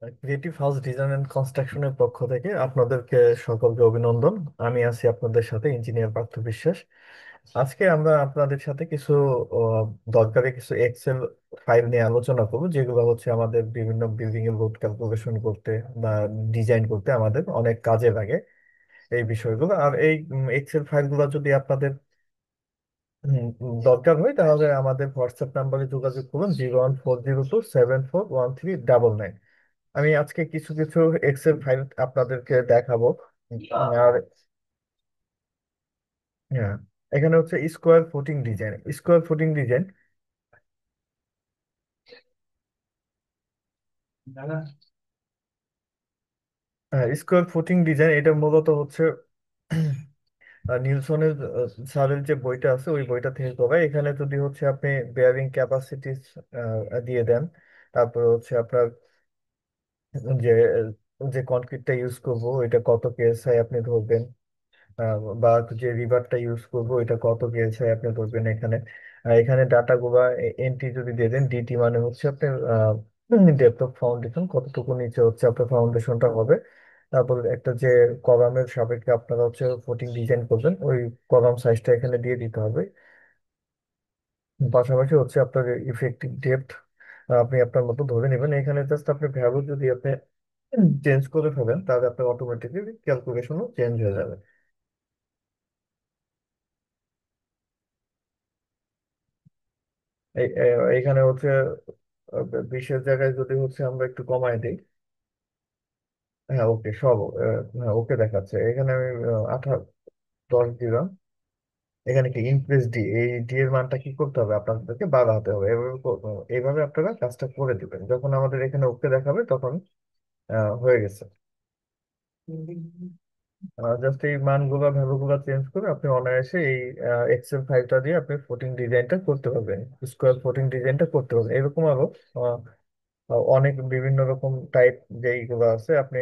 Creative house design and কনস্ট্রাকশনের পক্ষ থেকে আপনাদেরকে সকলকে অভিনন্দন। আমি আছি আপনাদের সাথে, ইঞ্জিনিয়ার পার্থ বিশ্বাস। আজকে আমরা আপনাদের সাথে কিছু আহ, দরকারি কিছু এক্সেল ফাইল নিয়ে আলোচনা করব, যেগুলো হচ্ছে আমাদের বিভিন্ন বিল্ডিং এর লোড ক্যালকুলেশন করতে বা ডিজাইন করতে আমাদের অনেক কাজে লাগে এই বিষয়গুলো। আর এই এক্সেল ফাইলগুলো যদি আপনাদের দরকার হয়, তাহলে আমাদের হোয়াটসঅ্যাপ নাম্বারে যোগাযোগ করুন, 01402741399। আমি আজকে কিছু কিছু এক্সেল ফাইল আপনাদেরকে দেখাবো। আর হ্যাঁ, এখানে হচ্ছে square footing design. Square footing design square footing design এটা মূলত হচ্ছে নিলসনের স্যারের যে বইটা আছে ওই বইটা থেকে করা। এখানে যদি হচ্ছে আপনি বেয়ারিং ক্যাপাসিটিস দিয়ে দেন, তারপর হচ্ছে আপনার যে যে কনক্রিটটা ইউজ করবো এটা কত কেএসআই আপনি ধরবেন, বা যে রিভারটা ইউজ করবো এটা কত কেএসআই আপনি ধরবেন এখানে। এখানে ডাটা গুলা এনটি যদি দিয়ে দেন, ডিটি মানে হচ্ছে আপনার ডেপথ অফ ফাউন্ডেশন, কতটুকু নিচে হচ্ছে আপনার ফাউন্ডেশনটা হবে। তারপর একটা যে কলামের সাপেক্ষে আপনারা হচ্ছে ফুটিং ডিজাইন করবেন, ওই কলাম সাইজটা এখানে দিয়ে দিতে হবে। পাশাপাশি হচ্ছে আপনার ইফেক্টিভ ডেপথ আপনি আপনার মতো ধরে নেবেন। এখানে জাস্ট আপনি ভ্যালু যদি আপনি চেঞ্জ করে ফেলেন, তাহলে আপনার অটোমেটিকলি ক্যালকুলেশনও চেঞ্জ হয়ে যাবে। এইখানে হচ্ছে 20-এর জায়গায় যদি হচ্ছে আমরা একটু কমায় দিই। হ্যাঁ, ওকে সব হ্যাঁ, ওকে দেখাচ্ছে এখানে। আমি 10 দিলাম। এখানে কি ইমপ্রেস ডি, এই ডি এর মানটা কি করতে হবে, আপনাদেরকে বাড়াতে হবে। এইভাবে আপনারা কাজটা করে দিবেন। যখন আমাদের এখানে ওকে দেখাবে তখন হয়ে গেছে। জাস্ট এই মানগুলো ভ্যালুগুলো চেঞ্জ করে আপনি অনায়াসে এই এক্সেল ফাইলটা দিয়ে আপনি ফোটিং ডিজাইনটা করতে পারবেন, স্কোয়ার ফোটিং ডিজাইনটা করতে পারবেন। এরকম আরো অনেক বিভিন্ন রকম টাইপ যেইগুলো আছে। আপনি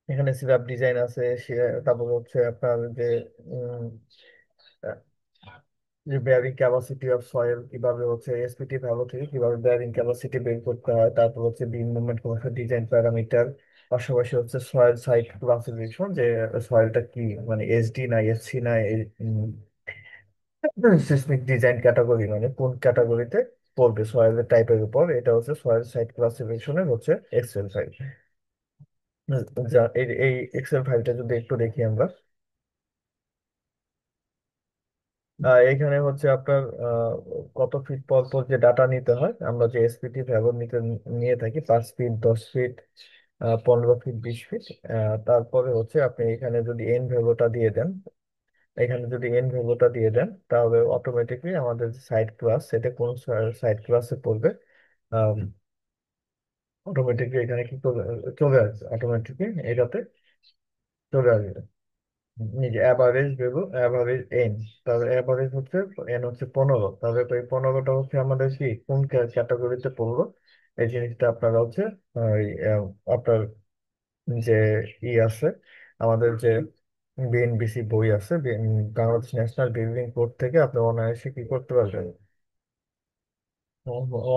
এখানে সিরাপ ডিজাইন আছে, তারপর হচ্ছে আপনার যে উম, আহ, যে বেয়ারিং ক্যাপাসিটি অফ সয়েল, কিভাবে হচ্ছে এসপিটি ভ্যালু থেকে কিভাবে বেয়ারিং ক্যাপাসিটি বের করতে হয়, তারপর হচ্ছে বিম মুভমেন্ট ডিজাইন প্যারামিটার। পাশাপাশি হচ্ছে সয়েল সাইট ক্লাসিফিকেশন, যে সয়েলটা কি মানে এসডি না এসসি না সিসমিক ডিজাইন ক্যাটাগরি, মানে কোন ক্যাটাগরিতে পড়বে সয়েলের টাইপের উপর। এটা হচ্ছে সয়েল সাইট ক্লাসিফিকেশনের হচ্ছে এক্সেল ফাইল। যা এই এই এক্সেল ফাইলটা যদি একটু দেখি আমরা, এখানে হচ্ছে আপনার কত ফিট পর পর যে ডাটা নিতে হয়, আমরা যে এসপিটি ব্যবহার নিয়ে থাকি 5 ফিট, 10 ফিট, 15 ফিট, 20 ফিট। তারপরে হচ্ছে আপনি এখানে যদি এন ভ্যালুটা দিয়ে দেন, এখানে যদি এন ভ্যালুটা দিয়ে দেন, তাহলে অটোমেটিকলি আমাদের সাইড ক্লাস, সেটা কোন সাইড ক্লাসে পড়বে অটোমেটিকলি এখানে কি চলে আসবে, অটোমেটিকলি এটাতে চলে আসবে। এই যে অ্যাভারেজ ভ্যালু, অ্যাভারেজ এন, তাহলে অ্যাভারেজ হচ্ছে এন হচ্ছে 15, তাহলে তো এই 15টা হচ্ছে আমাদের কি কোন ক্যাটাগরিতে পড়লো, এই জিনিসটা আপনারা হচ্ছে ওই, আপনার যে আছে, আমাদের যে বিএনবিসি বই আছে, বাংলাদেশ ন্যাশনাল বিল্ডিং কোড থেকে আপনি অনায়াসে কি করতে পারবেন,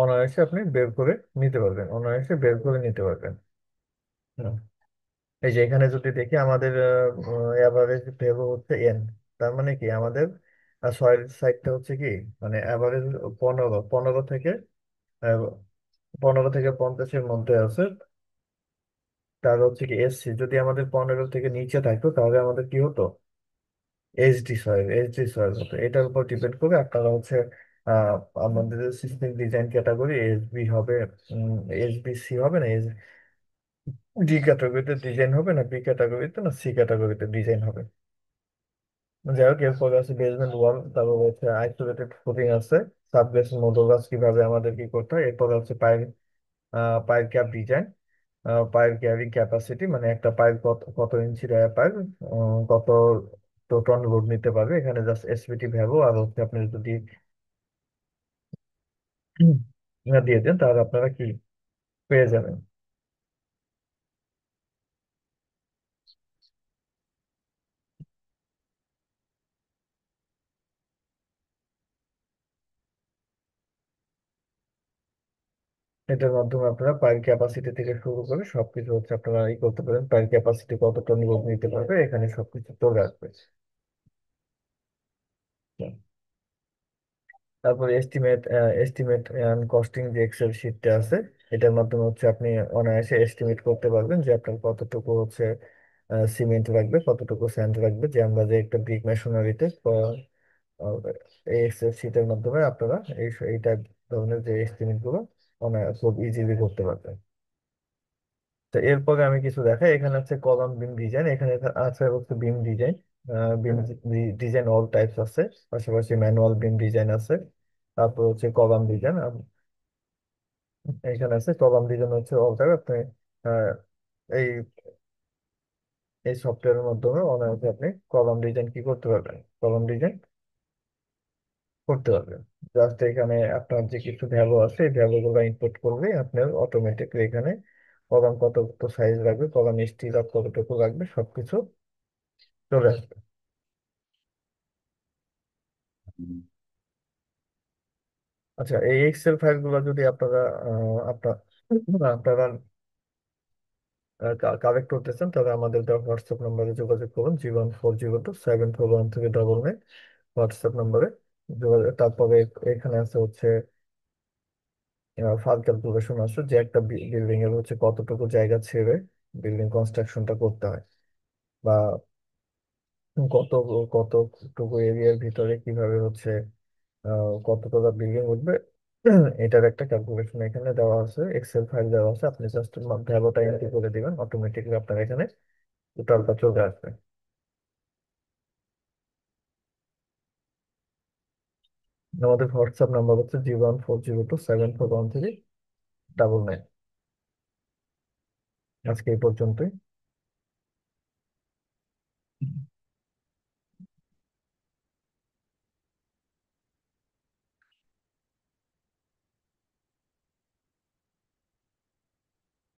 অনায়াসে আপনি বের করে নিতে পারবেন, অনায়াসে বের করে নিতে পারবেন। এই যে এখানে যদি দেখি আমাদের অ্যাভারেজ ভ্যালু হচ্ছে এন, তার মানে কি আমাদের সয়েল সাইডটা হচ্ছে কি মানে অ্যাভারেজ 15, আহ, 15 থেকে 50-এর মধ্যে আছে। তার হচ্ছে কি এসসি যদি আমাদের 15 থেকে নিচে থাকতো, তাহলে আমাদের কি হতো, এইচডি সয়েল হতো। এটার উপর ডিপেন্ড করে আপনারা হচ্ছে আহ আমাদের সিস্টেম ডিজাইন ক্যাটাগরি এসবি হবে, এসবিসি হবে না, ডি ক্যাটাগরিতে ডিজাইন হবে না, বি ক্যাটাগরিতে না, সি ক্যাটাগরিতে ডিজাইন হবে। যাই হোক, এরপরে আছে বেসমেন্ট ওয়াল, তারপর হচ্ছে আইসোলেটেড ফুটিং আছে, সাববেস মডুলাস কিভাবে আমাদের কি করতে হয়। এরপরে হচ্ছে pile, pile cap design, pile carrying capacity, মানে একটা পাইল কত কত ইঞ্চি পাইল, কত টন লোড নিতে পারবে। এখানে জাস্ট এসপিটি ভ্যালু আর হচ্ছে আপনি যদি দিয়ে দেন, তাহলে আপনারা কি পেয়ে যাবেন। এটার মাধ্যমে আপনারা পাইল ক্যাপাসিটি থেকে শুরু করে সবকিছু হচ্ছে আপনারা ই করতে পারেন, পাইল ক্যাপাসিটি কত টন লোড নিতে পারবে এখানে সবকিছু চলে আসবে। তারপরে এস্টিমেট এন্ড কস্টিং যে এক্সেল শিটটা আছে, এটার মাধ্যমে হচ্ছে আপনি অনায়াসে এস্টিমেট করতে পারবেন যে আপনার কতটুকু হচ্ছে সিমেন্ট লাগবে, কতটুকু স্যান্ড লাগবে, যে আমরা যে একটা ব্রিক মেশনারিতে এই এক্সেল শিটের মাধ্যমে আপনারা এই টাইপ ধরনের যে এস্টিমেট গুলো খুব ইজিলি করতে পারবেন। তো এরপরে আমি কিছু দেখাই, এখানে আছে কলাম বিম ডিজাইন, এখানে আছে হচ্ছে বিম ডিজাইন। বিম ডিজাইন অল টাইপস আছে, পাশাপাশি ম্যানুয়াল বিম ডিজাইন আছে, তারপর হচ্ছে কলাম ডিজাইন। এখানে আছে কলাম ডিজাইন হচ্ছে অল টাইপ। আপনি আহ, এই এই সফটওয়্যারের মাধ্যমে অনায়াসে আপনি কলাম ডিজাইন কি করতে পারবেন, কলাম ডিজাইন করতে পারবেন। জাস্ট এখানে আপনার যে কিছু ভ্যালু আছে এই ভ্যালু গুলো ইনপুট করবে, আপনার অটোমেটিকলি এখানে কলাম কত সাইজ লাগবে, কলাম স্টিল আপ কতটুকু লাগবে সবকিছু চলে আসবে। আচ্ছা, এই এক্সেল ফাইল গুলো যদি আপনারা আপনারা কালেক্ট করতেছেন, তাহলে আমাদের দেওয়া হোয়াটসঅ্যাপ নাম্বারে যোগাযোগ করুন, 01402 74139 হোয়াটসঅ্যাপ নাম্বারে যোগাযোগ। তারপরে এখানে আছে হচ্ছে ফার ক্যালকুলেশন আছে, যে একটা বিল্ডিং এর হচ্ছে কতটুকু জায়গা ছেড়ে বিল্ডিং কনস্ট্রাকশনটা করতে হয়, বা কত কতটুকু এরিয়ার ভিতরে কিভাবে হচ্ছে কতটুকু বিল্ডিং উঠবে। এটার একটা ক্যালকুলেশন এখানে দেওয়া আছে, এক্সেল ফাইল দেওয়া আছে, আপনি জাস্ট ভ্যালুটা এন্ট্রি করে দিবেন, অটোমেটিকলি আপনার এখানে টোটালটা চলে আসবে। আমাদের হোয়াটসঅ্যাপ নাম্বার হচ্ছে 01402 74139। আজকে এই পর্যন্তই।